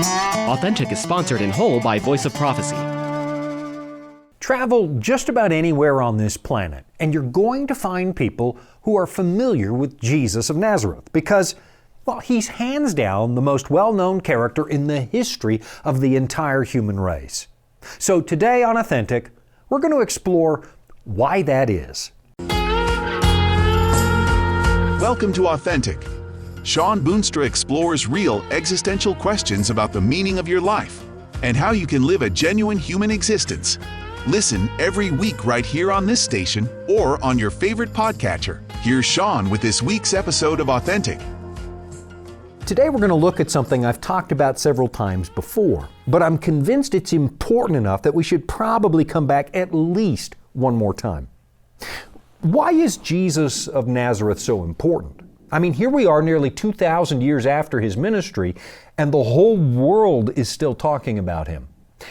Authentic is sponsored in whole by Voice of Prophecy. Travel just about anywhere on this planet, and you're going to find people who are familiar with Jesus of Nazareth because, well, he's hands down the most well-known character in the history of the entire human race. So today on Authentic, we're going to explore why that is. Welcome to Authentic. Shawn Boonstra explores real existential questions about the meaning of your life and how you can live a genuine human existence. Listen every week right here on this station or on your favorite podcatcher. Here's Shawn with this week's episode of Authentic. Today we're going to look at something I've talked about several times before, but I'm convinced it's important enough that we should probably come back at least one more time. Why is Jesus of Nazareth so important? I mean, here we are nearly 2,000 years after his ministry, and the whole world is still talking about him.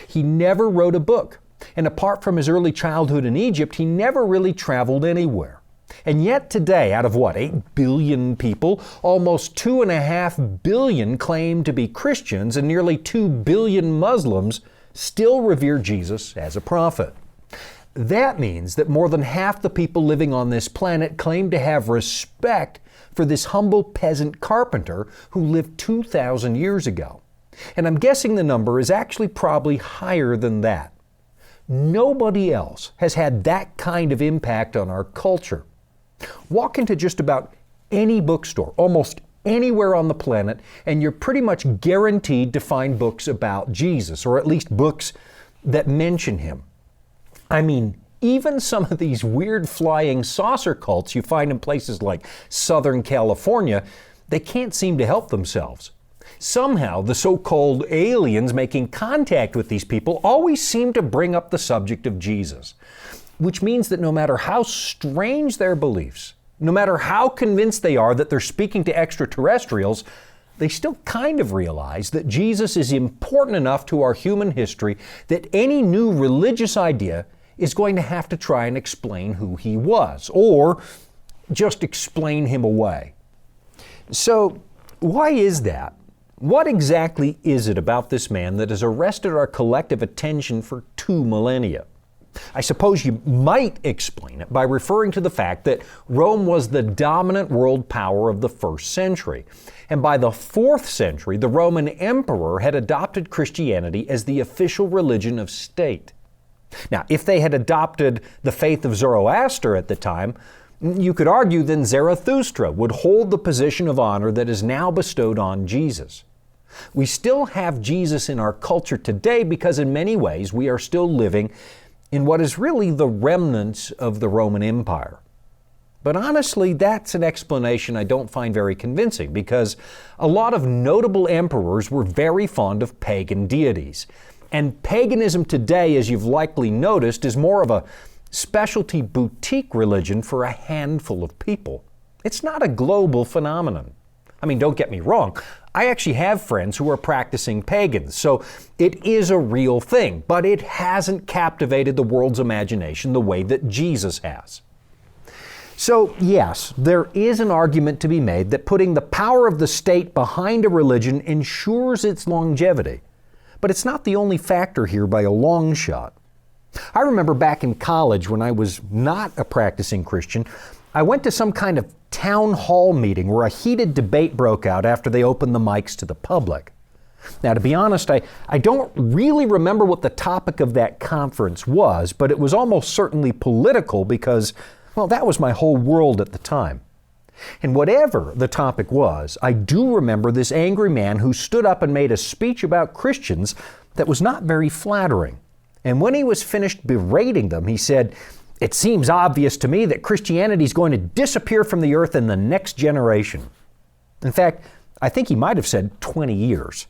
He never wrote a book, and apart from his early childhood in Egypt, he never really traveled anywhere. And yet today, out of 8 billion people, almost 2.5 billion claim to be Christians, and nearly 2 billion Muslims still revere Jesus as a prophet. That means that more than half the people living on this planet claim to have respect for this humble peasant carpenter who lived 2,000 years ago. And I'm guessing the number is actually probably higher than that. Nobody else has had that kind of impact on our culture. Walk into just about any bookstore, almost anywhere on the planet, and you're pretty much guaranteed to find books about Jesus, or at least books that mention him. I mean, even some of these weird flying saucer cults you find in places like Southern California, they can't seem to help themselves. Somehow, the so-called aliens making contact with these people always seem to bring up the subject of Jesus, which means that no matter how strange their beliefs, no matter how convinced they are that they're speaking to extraterrestrials, they still kind of realize that Jesus is important enough to our human history that any new religious idea is going to have to try and explain who he was, or just explain him away. So, why is that? What exactly is it about this man that has arrested our collective attention for 2 millennia? I suppose you might explain it by referring to the fact that Rome was the dominant world power of the 1st century. And by the 4th century, the Roman emperor had adopted Christianity as the official religion of state. Now, if they had adopted the faith of Zoroaster at the time, you could argue then Zarathustra would hold the position of honor that is now bestowed on Jesus. We still have Jesus in our culture today because in many ways we are still living in what is really the remnants of the Roman Empire. But honestly, that's an explanation I don't find very convincing because a lot of notable emperors were very fond of pagan deities. And paganism today, as you've likely noticed, is more of a specialty boutique religion for a handful of people. It's not a global phenomenon. I mean, don't get me wrong. I actually have friends who are practicing pagans, so it is a real thing, but it hasn't captivated the world's imagination the way that Jesus has. So yes, there is an argument to be made that putting the power of the state behind a religion ensures its longevity. But it's not the only factor here by a long shot. I remember back in college when I was not a practicing Christian, I went to some kind of town hall meeting where a heated debate broke out after they opened the mics to the public. Now, to be honest, I don't really remember what the topic of that conference was, but it was almost certainly political because, well, that was my whole world at the time. And whatever the topic was, I do remember this angry man who stood up and made a speech about Christians that was not very flattering. And when he was finished berating them, he said, "It seems obvious to me that Christianity is going to disappear from the earth in the next generation." In fact, I think he might have said 20 years.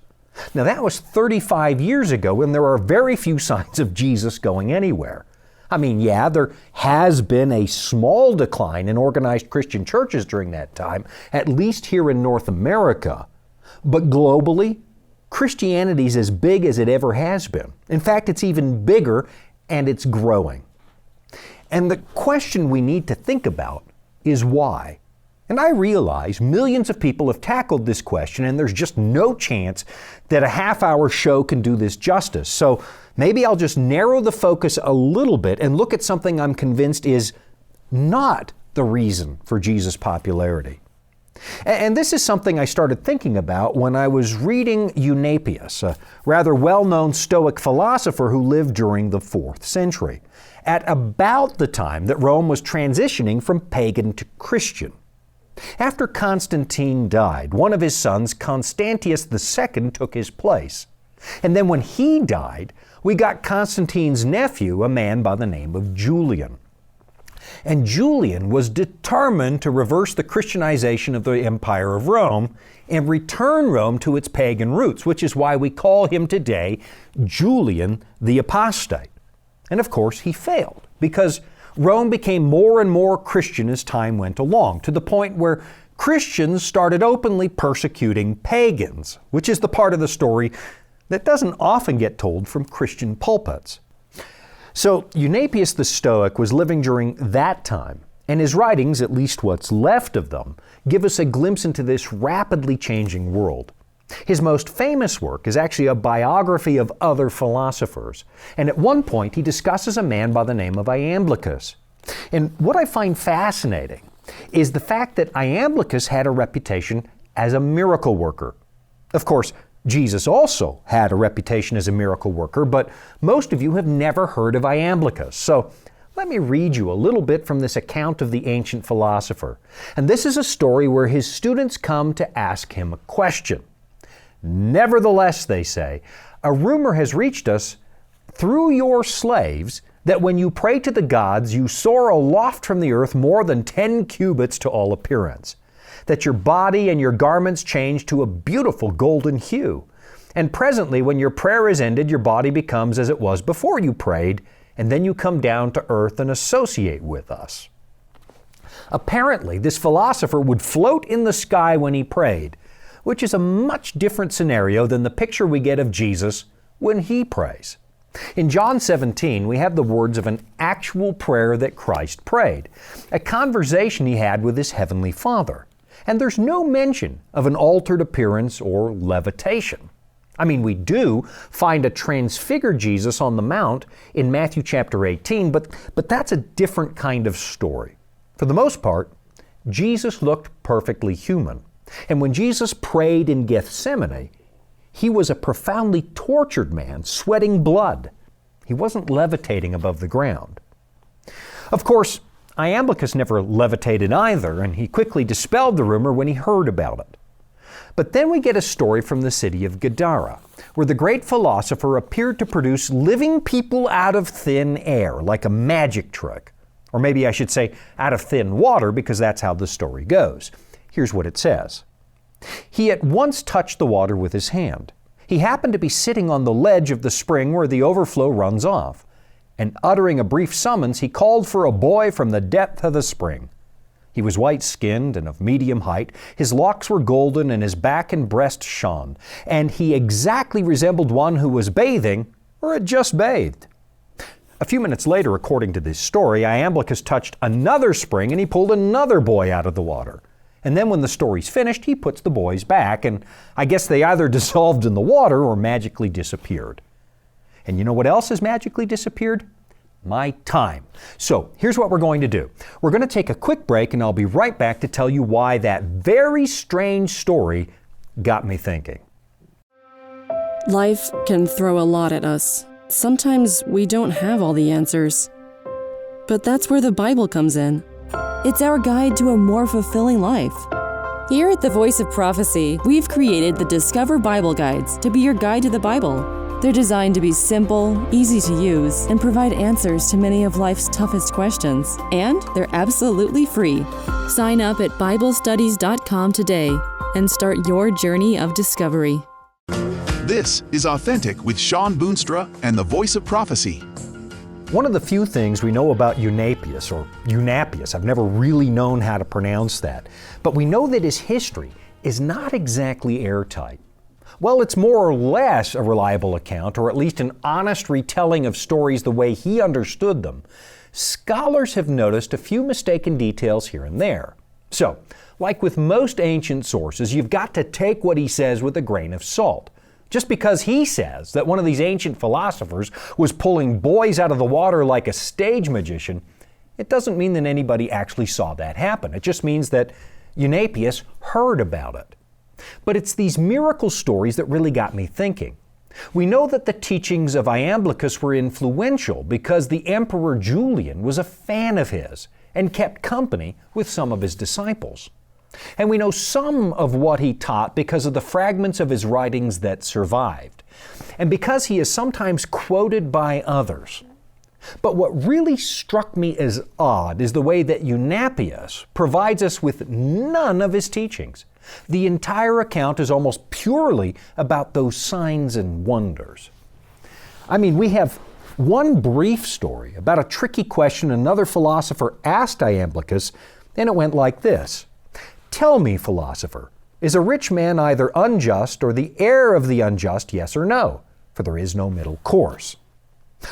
Now that was 35 years ago, and there are very few signs of Jesus going anywhere. I mean, yeah, there has been a small decline in organized Christian churches during that time, at least here in North America. But globally, Christianity's as big as it ever has been. In fact, it's even bigger, and it's growing. And the question we need to think about is why. And I realize millions of people have tackled this question, and there's just no chance that a half-hour show can do this justice. So maybe I'll just narrow the focus a little bit and look at something I'm convinced is not the reason for Jesus' popularity. And this is something I started thinking about when I was reading Eusebius, a rather well-known Stoic philosopher who lived during the 4th century, at about the time that Rome was transitioning from pagan to Christian. After Constantine died, one of his sons, Constantius II, took his place. And then when he died, we got Constantine's nephew, a man by the name of Julian. And Julian was determined to reverse the Christianization of the Empire of Rome and return Rome to its pagan roots, which is why we call him today Julian the Apostate. And of course, he failed, because Rome became more and more Christian as time went along, to the point where Christians started openly persecuting pagans, which is the part of the story that doesn't often get told from Christian pulpits. So Eusebius the Stoic was living during that time, and his writings, at least what's left of them, give us a glimpse into this rapidly changing world. His most famous work is actually a biography of other philosophers, and at one point he discusses a man by the name of Iamblichus. And what I find fascinating is the fact that Iamblichus had a reputation as a miracle worker. Of course, Jesus also had a reputation as a miracle worker, but most of you have never heard of Iamblichus. So let me read you a little bit from this account of the ancient philosopher. And this is a story where his students come to ask him a question. Nevertheless, they say, a rumor has reached us through your slaves that when you pray to the gods, you soar aloft from the earth more than 10 cubits to all appearance, that your body and your garments change to a beautiful golden hue. And presently, when your prayer is ended, your body becomes as it was before you prayed, and then you come down to earth and associate with us. Apparently, this philosopher would float in the sky when he prayed, which is a much different scenario than the picture we get of Jesus when he prays. In John 17, we have the words of an actual prayer that Christ prayed, a conversation he had with his heavenly Father. And there's no mention of an altered appearance or levitation. I mean, we do find a transfigured Jesus on the Mount in Matthew chapter 18, but that's a different kind of story. For the most part, Jesus looked perfectly human. And when Jesus prayed in Gethsemane, he was a profoundly tortured man, sweating blood. He wasn't levitating above the ground. Of course, Iamblichus never levitated either, and he quickly dispelled the rumor when he heard about it. But then we get a story from the city of Gadara, where the great philosopher appeared to produce living people out of thin air, like a magic trick. Or maybe I should say, out of thin water, because that's how the story goes. Here's what it says. He at once touched the water with his hand. He happened to be sitting on the ledge of the spring where the overflow runs off. And uttering a brief summons, he called for a boy from the depth of the spring. He was white-skinned and of medium height. His locks were golden and his back and breast shone. And he exactly resembled one who was bathing or had just bathed. A few minutes later, according to this story, Iamblichus touched another spring and he pulled another boy out of the water. And then when the story's finished, he puts the boys back, and I guess they either dissolved in the water or magically disappeared. And you know what else has magically disappeared? My time. So here's what we're going to do. We're going to take a quick break, and I'll be right back to tell you why that very strange story got me thinking. Life can throw a lot at us. Sometimes we don't have all the answers. But that's where the Bible comes in. It's our guide to a more fulfilling life. Here at the Voice of Prophecy, we've created the Discover Bible Guides to be your guide to the Bible. They're designed to be simple, easy to use, and provide answers to many of life's toughest questions. And they're absolutely free. Sign up at BibleStudies.com today and start your journey of discovery. This is Authentic with Shawn Boonstra and the Voice of Prophecy. One of the few things we know about Eusebius, or Eusebius, I've never really known how to pronounce that, but we know that his history is not exactly airtight. Well, it's more or less a reliable account, or at least an honest retelling of stories the way he understood them. Scholars have noticed a few mistaken details here and there. So, Like with most ancient sources, you've got to take what he says with a grain of salt. Just because he says that one of these ancient philosophers was pulling boys out of the water like a stage magician, it doesn't mean that anybody actually saw that happen. It just means that Eunapius heard about it. But it's these miracle stories that really got me thinking. We know that the teachings of Iamblichus were influential because the Emperor Julian was a fan of his and kept company with some of his disciples. And we know some of what he taught because of the fragments of his writings that survived, and because he is sometimes quoted by others. But what really struck me as odd is the way that Eunapius provides us with none of his teachings. The entire account is almost purely about those signs and wonders. I mean, we have one brief story about a tricky question another philosopher asked Iamblichus, and it went like this. Tell me, philosopher, is a rich man either unjust or the heir of the unjust, yes or no? For there is no middle course.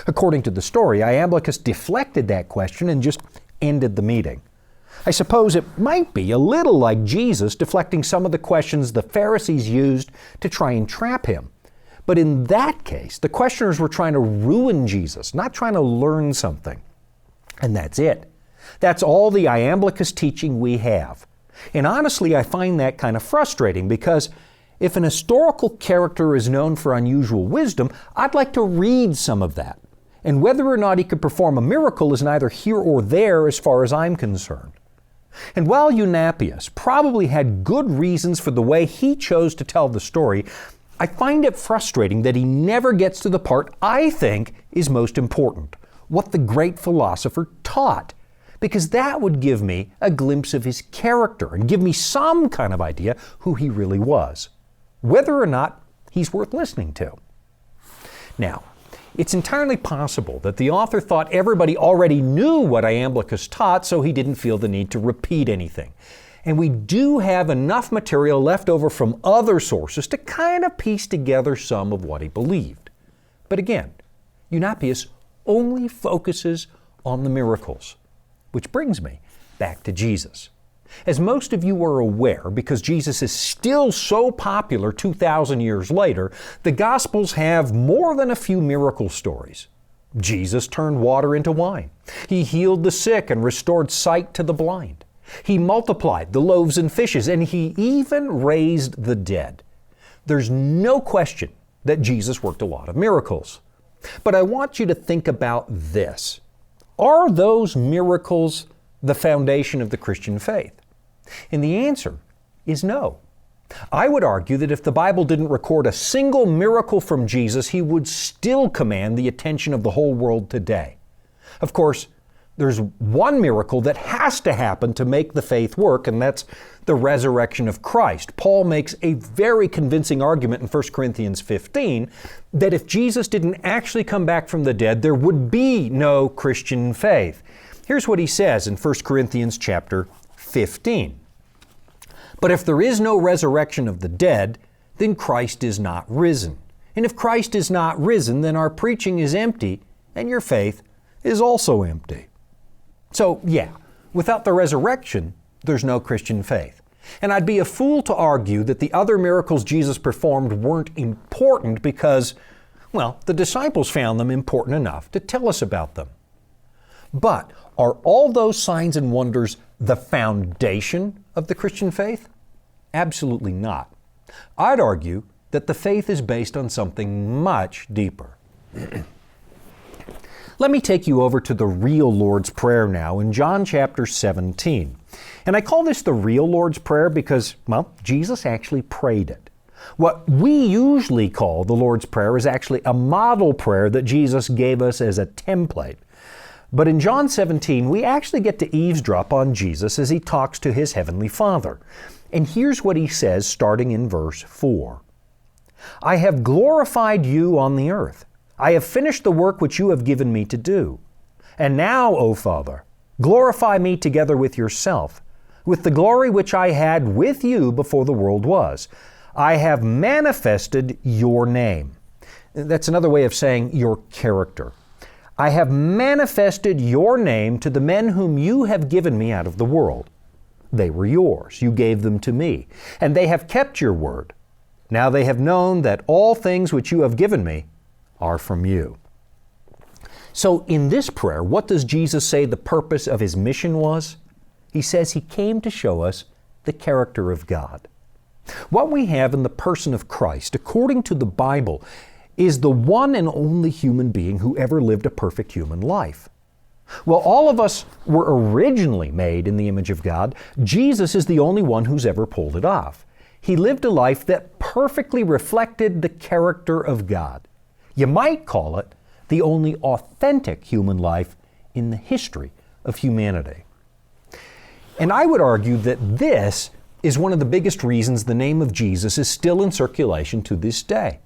According to the story, Iamblichus deflected that question and just ended the meeting. I suppose it might be a little like Jesus deflecting some of the questions the Pharisees used to try and trap him. But in that case, the questioners were trying to ruin Jesus, not trying to learn something. And that's it. That's all the Iamblichus teaching we have. And honestly, I find that kind of frustrating because if an historical character is known for unusual wisdom, I'd like to read some of that. And whether or not he could perform a miracle is neither here or there as far as I'm concerned. And while Eunapius probably had good reasons for the way he chose to tell the story, I find it frustrating that he never gets to the part I think is most important, what the great philosopher taught, because that would give me a glimpse of his character and give me some kind of idea who he really was, whether or not he's worth listening to. Now, it's entirely possible that the author thought everybody already knew what Iamblichus taught, so he didn't feel the need to repeat anything. And we do have enough material left over from other sources to kind of piece together some of what he believed. But again, Eunapius only focuses on the miracles, which brings me back to Jesus. As most of you are aware, because Jesus is still so popular 2,000 years later, the Gospels have more than a few miracle stories. Jesus turned water into wine. He healed the sick and restored sight to the blind. He multiplied the loaves and fishes, and he even raised the dead. There's no question that Jesus worked a lot of miracles. But I want you to think about this. Are those miracles the foundation of the Christian faith? And the answer is no. I would argue that if the Bible didn't record a single miracle from Jesus, he would still command the attention of the whole world today. Of course, there's one miracle that has to happen to make the faith work, and that's the resurrection of Christ. Paul makes a very convincing argument in 1 Corinthians 15 that if Jesus didn't actually come back from the dead, there would be no Christian faith. Here's what he says in 1 Corinthians chapter 15. But if there is no resurrection of the dead, then Christ is not risen. And if Christ is not risen, then our preaching is empty, and your faith is also empty. So, yeah, without the resurrection, there's no Christian faith. And I'd be a fool to argue that the other miracles Jesus performed weren't important because, well, the disciples found them important enough to tell us about them. But are all those signs and wonders the foundation of the Christian faith? Absolutely not. I'd argue that the faith is based on something much deeper. Let me take you over to the real Lord's Prayer now in John chapter 17. And I call this the real Lord's Prayer because, well, Jesus actually prayed it. What we usually call the Lord's Prayer is actually a model prayer that Jesus gave us as a template. But in John 17, we actually get to eavesdrop on Jesus as he talks to his heavenly Father. And here's what he says starting in verse 4. I have glorified you on the earth. I have finished the work which you have given me to do. And now, O Father, glorify me together with yourself, with the glory which I had with you before the world was. I have manifested your name. That's another way of saying your character. I have manifested your name to the men whom you have given me out of the world. They were yours. You gave them to me. And they have kept your word. Now they have known that all things which you have given me are from you. So in this prayer, what does Jesus say the purpose of His mission was? He says He came to show us the character of God. What we have in the person of Christ, according to the Bible, is the one and only human being who ever lived a perfect human life. Well, all of us were originally made in the image of God. Jesus is the only one who's ever pulled it off. He lived a life that perfectly reflected the character of God. You might call it the only authentic human life in the history of humanity. And I would argue that this is one of the biggest reasons the name of Jesus is still in circulation to this day.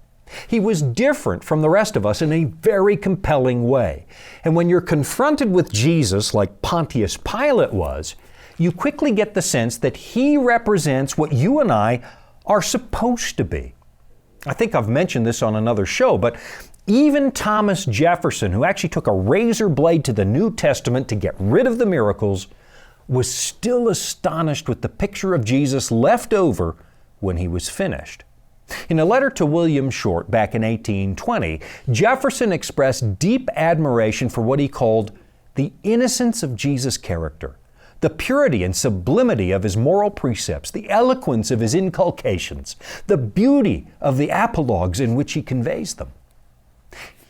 He was different from the rest of us in a very compelling way. And when you're confronted with Jesus like Pontius Pilate was, you quickly get the sense that He represents what you and I are supposed to be. I think I've mentioned this on another show, but even Thomas Jefferson, who actually took a razor blade to the New Testament to get rid of the miracles, was still astonished with the picture of Jesus left over when He was finished. In a letter to William Short back in 1820, Jefferson expressed deep admiration for what he called the innocence of Jesus' character, the purity and sublimity of His moral precepts, the eloquence of His inculcations, the beauty of the apologues in which He conveys them.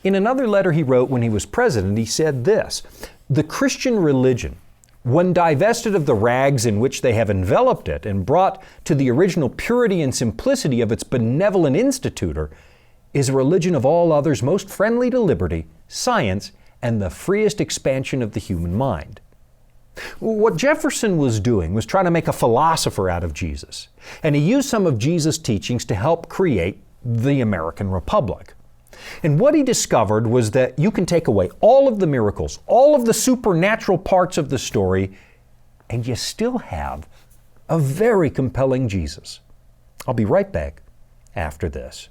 In another letter he wrote when he was president, he said this: "The Christian religion, when divested of the rags in which they have enveloped it and brought to the original purity and simplicity of its benevolent institutor, is a religion of all others most friendly to liberty, science, and the freest expansion of the human mind." What Jefferson was doing was trying to make a philosopher out of Jesus, and he used some of Jesus' teachings to help create the American Republic. And what he discovered was that you can take away all of the miracles, all of the supernatural parts of the story, and you still have a very compelling Jesus. I'll be right back after this.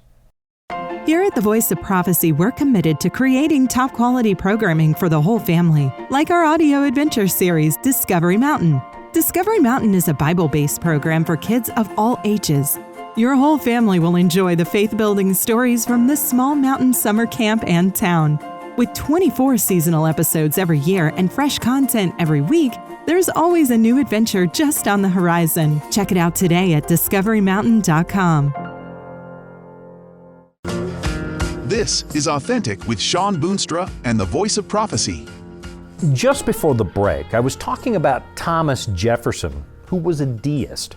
Here at the Voice of Prophecy, we're committed to creating top-quality programming for the whole family, like our audio adventure series, Discovery Mountain. Discovery Mountain is a Bible-based program for kids of all ages. Your whole family will enjoy the faith-building stories from this small mountain summer camp and town. With 24 seasonal episodes every year and fresh content every week, there's always a new adventure just on the horizon. Check it out today at discoverymountain.com. This is Authentic with Shawn Boonstra and the Voice of Prophecy. Just before the break, I was talking about Thomas Jefferson, who was a deist.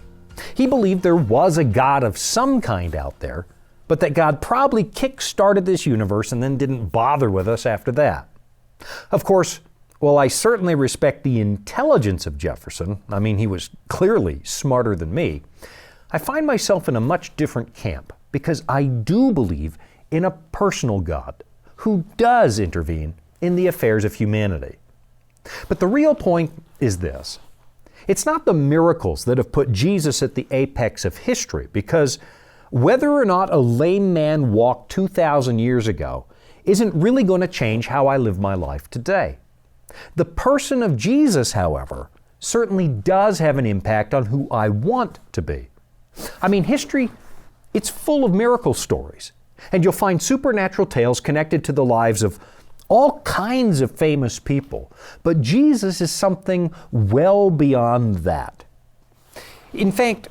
He believed there was a God of some kind out there, but that God probably kick-started this universe and then didn't bother with us after that. Of course, while I certainly respect the intelligence of Jefferson, I mean, he was clearly smarter than me, I find myself in a much different camp because I do believe in a personal God who does intervene in the affairs of humanity. But the real point is this. It's not the miracles that have put Jesus at the apex of history, because whether or not a lame man walked 2,000 years ago isn't really going to change how I live my life today. The person of Jesus, however, certainly does have an impact on who I want to be. I mean, history, it's full of miracle stories, and you'll find supernatural tales connected to the lives of all kinds of famous people, but Jesus is something well beyond that. In fact,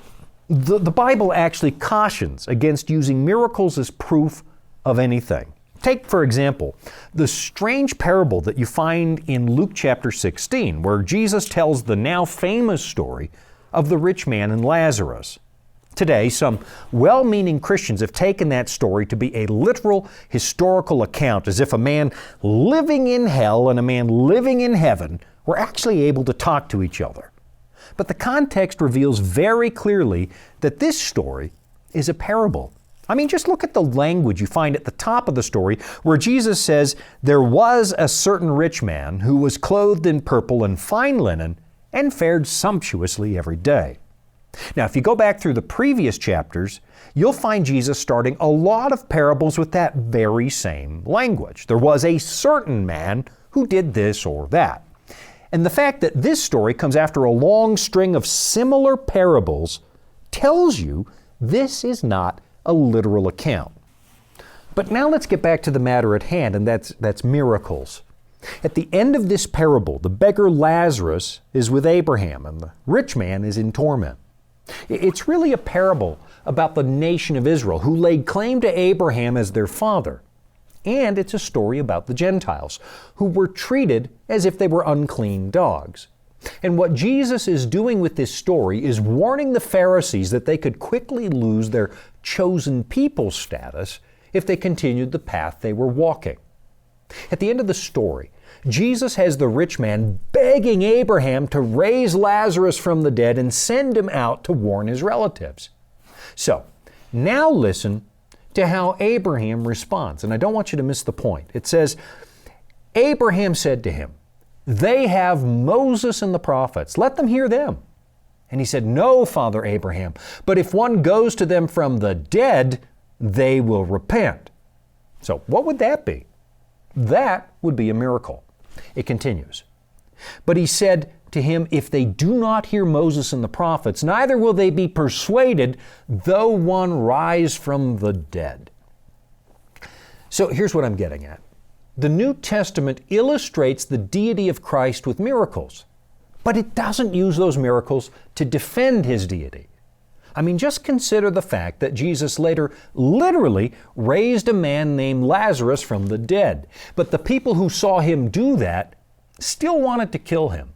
the Bible actually cautions against using miracles as proof of anything. Take, for example, the strange parable that you find in Luke chapter 16, where Jesus tells the now famous story of the rich man and Lazarus. Today, some well-meaning Christians have taken that story to be a literal historical account, as if a man living in hell and a man living in heaven were actually able to talk to each other. But the context reveals very clearly that this story is a parable. I mean, just look at the language you find at the top of the story, where Jesus says, "There was a certain rich man who was clothed in purple and fine linen and fared sumptuously every day." Now, if you go back through the previous chapters, you'll find Jesus starting a lot of parables with that very same language. There was a certain man who did this or that. And the fact that this story comes after a long string of similar parables tells you this is not a literal account. But now let's get back to the matter at hand, and that's miracles. At the end of this parable, the beggar Lazarus is with Abraham, and the rich man is in torment. It's really a parable about the nation of Israel, who laid claim to Abraham as their father. And it's a story about the Gentiles, who were treated as if they were unclean dogs. And what Jesus is doing with this story is warning the Pharisees that they could quickly lose their chosen people status if they continued the path they were walking. At the end of the story, Jesus has the rich man begging Abraham to raise Lazarus from the dead and send him out to warn his relatives. So, now listen to how Abraham responds. And I don't want you to miss the point. It says, Abraham said to him, "They have Moses and the prophets. Let them hear them." And he said, "No, Father Abraham, but if one goes to them from the dead, they will repent." So what would that be? That would be a miracle. It continues. But he said to him, "If they do not hear Moses and the prophets, neither will they be persuaded, though one rise from the dead." So here's what I'm getting at. The New Testament illustrates the deity of Christ with miracles, but it doesn't use those miracles to defend his deity. I mean, just consider the fact that Jesus later literally raised a man named Lazarus from the dead. But the people who saw him do that still wanted to kill him.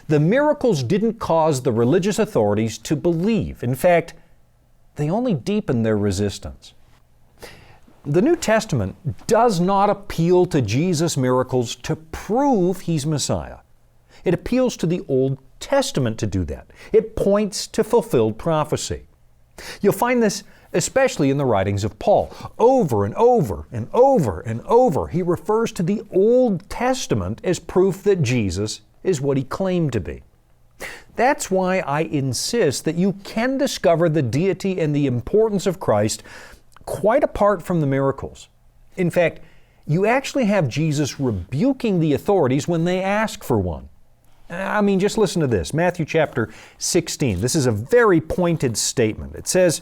The miracles didn't cause the religious authorities to believe. In fact, they only deepened their resistance. The New Testament does not appeal to Jesus' miracles to prove he's Messiah. It appeals to the Old Testament to do that. It points to fulfilled prophecy. You'll find this especially in the writings of Paul. Over and over and over and over, he refers to the Old Testament as proof that Jesus is what he claimed to be. That's why I insist that you can discover the deity and the importance of Christ quite apart from the miracles. In fact, you actually have Jesus rebuking the authorities when they ask for one. I mean, just listen to this. Matthew chapter 16. This is a very pointed statement. It says,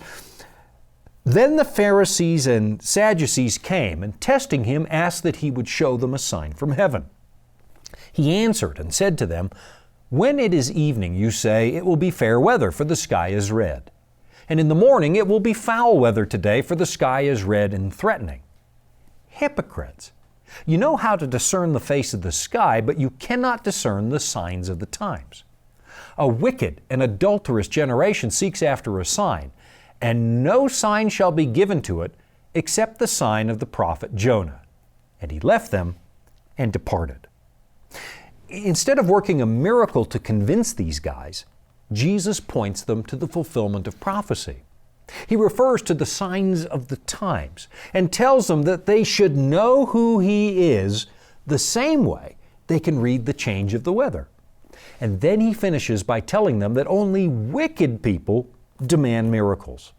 "Then the Pharisees and Sadducees came, and testing him, asked that he would show them a sign from heaven. He answered and said to them, 'When it is evening, you say, it will be fair weather, for the sky is red. And in the morning it will be foul weather today, for the sky is red and threatening.' Hypocrites! You know how to discern the face of the sky, but you cannot discern the signs of the times. A wicked and adulterous generation seeks after a sign, and no sign shall be given to it except the sign of the prophet Jonah." And he left them and departed. Instead of working a miracle to convince these guys, Jesus points them to the fulfillment of prophecy. He refers to the signs of the times and tells them that they should know who He is the same way they can read the change of the weather. And then He finishes by telling them that only wicked people demand miracles.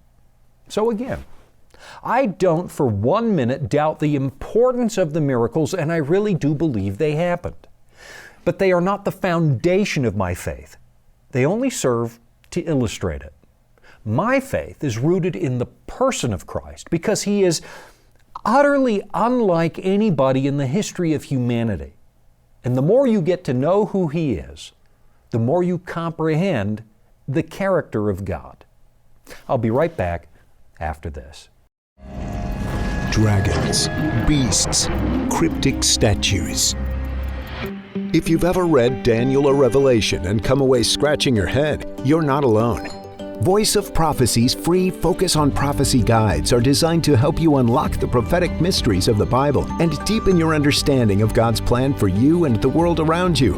So again, I don't for 1 minute doubt the importance of the miracles, and I really do believe they happened. But they are not the foundation of my faith. They only serve to illustrate it. My faith is rooted in the person of Christ because He is utterly unlike anybody in the history of humanity. And the more you get to know who He is, the more you comprehend the character of God. I'll be right back after this. Dragons, beasts, cryptic statues. If you've ever read Daniel or Revelation and come away scratching your head, you're not alone. Voice of Prophecy's free Focus on Prophecy guides are designed to help you unlock the prophetic mysteries of the Bible and deepen your understanding of God's plan for you and the world around you.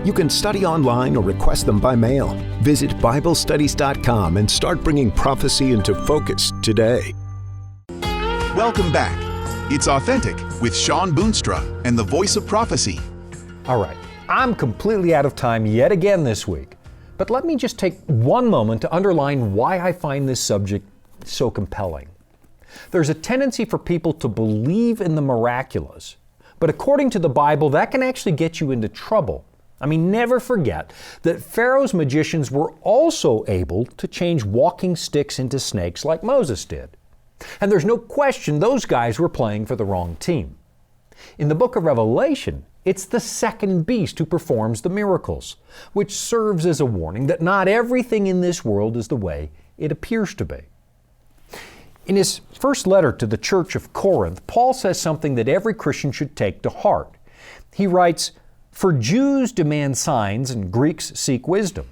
You can study online or request them by mail. Visit BibleStudies.com and start bringing prophecy into focus today. Welcome back. It's Authentic with Shawn Boonstra and the Voice of Prophecy. All right, I'm completely out of time yet again this week, but let me just take one moment to underline why I find this subject so compelling. There's a tendency for people to believe in the miraculous, but according to the Bible, that can actually get you into trouble I mean, never forget that Pharaoh's magicians were also able to change walking sticks into snakes like Moses did. And there's no question those guys were playing for the wrong team. In the book of Revelation, it's the second beast who performs the miracles, which serves as a warning that not everything in this world is the way it appears to be. In his first letter to the church of Corinth, Paul says something that every Christian should take to heart. He writes, "For Jews demand signs and Greeks seek wisdom,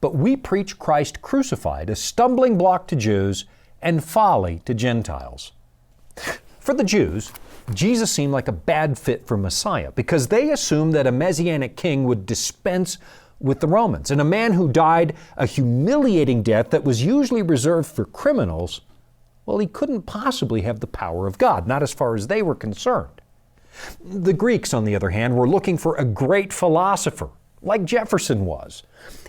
but we preach Christ crucified, a stumbling block to Jews and folly to Gentiles." For the Jews, Jesus seemed like a bad fit for Messiah because they assumed that a Messianic king would dispense with the Romans, and a man who died a humiliating death that was usually reserved for criminals, well, he couldn't possibly have the power of God, not as far as they were concerned. The Greeks, on the other hand, were looking for a great philosopher, like Jefferson was.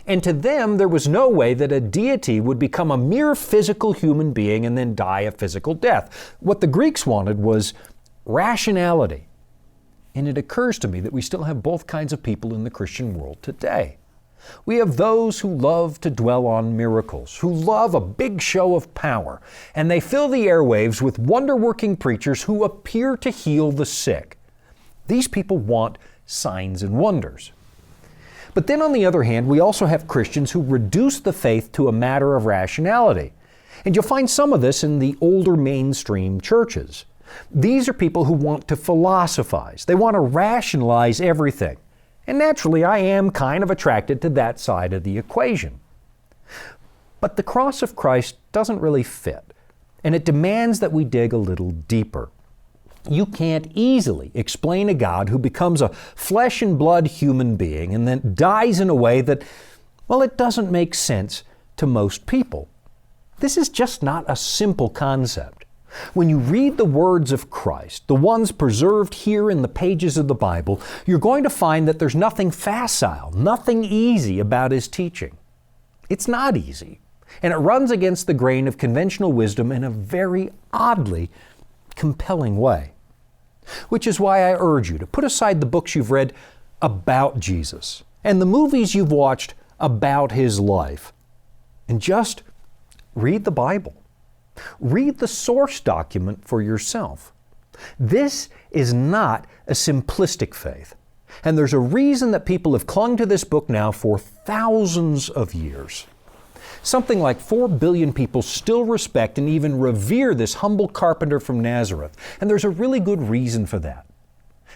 And to them, there was no way that a deity would become a mere physical human being and then die a physical death. What the Greeks wanted was rationality. And it occurs to me that we still have both kinds of people in the Christian world today. We have those who love to dwell on miracles, who love a big show of power, and they fill the airwaves with wonder-working preachers who appear to heal the sick. These people want signs and wonders. But then on the other hand, we also have Christians who reduce the faith to a matter of rationality. And you'll find some of this in the older mainstream churches. These are people who want to philosophize. They want to rationalize everything. And naturally, I am kind of attracted to that side of the equation. But the cross of Christ doesn't really fit, and it demands that we dig a little deeper. You can't easily explain a God who becomes a flesh and blood human being and then dies in a way that, well, it doesn't make sense to most people. This is just not a simple concept. When you read the words of Christ, the ones preserved here in the pages of the Bible, you're going to find that there's nothing facile, nothing easy about His teaching. It's not easy, and it runs against the grain of conventional wisdom in a very oddly compelling way. Which is why I urge you to put aside the books you've read about Jesus and the movies you've watched about His life and just read the Bible. Read the source document for yourself. This is not a simplistic faith, and there's a reason that people have clung to this book now for thousands of years. Something like 4 billion people still respect and even revere this humble carpenter from Nazareth, and there's a really good reason for that.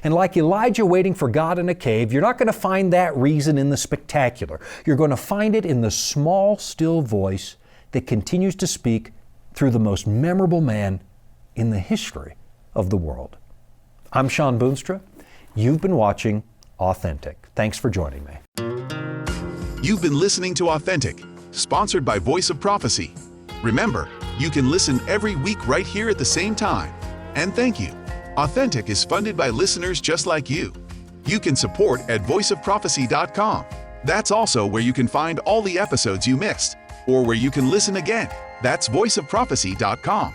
And like Elijah waiting for God in a cave, you're not going to find that reason in the spectacular. You're going to find it in the small, still voice that continues to speak through the most memorable man in the history of the world. I'm Shawn Boonstra. You've been watching Authentic. Thanks for joining me. You've been listening to Authentic, sponsored by Voice of Prophecy. Remember, you can listen every week right here at the same time. And thank you. Authentic is funded by listeners just like you. You can support at voiceofprophecy.com. That's also where you can find all the episodes you missed, or where you can listen again. That's voiceofprophecy.com.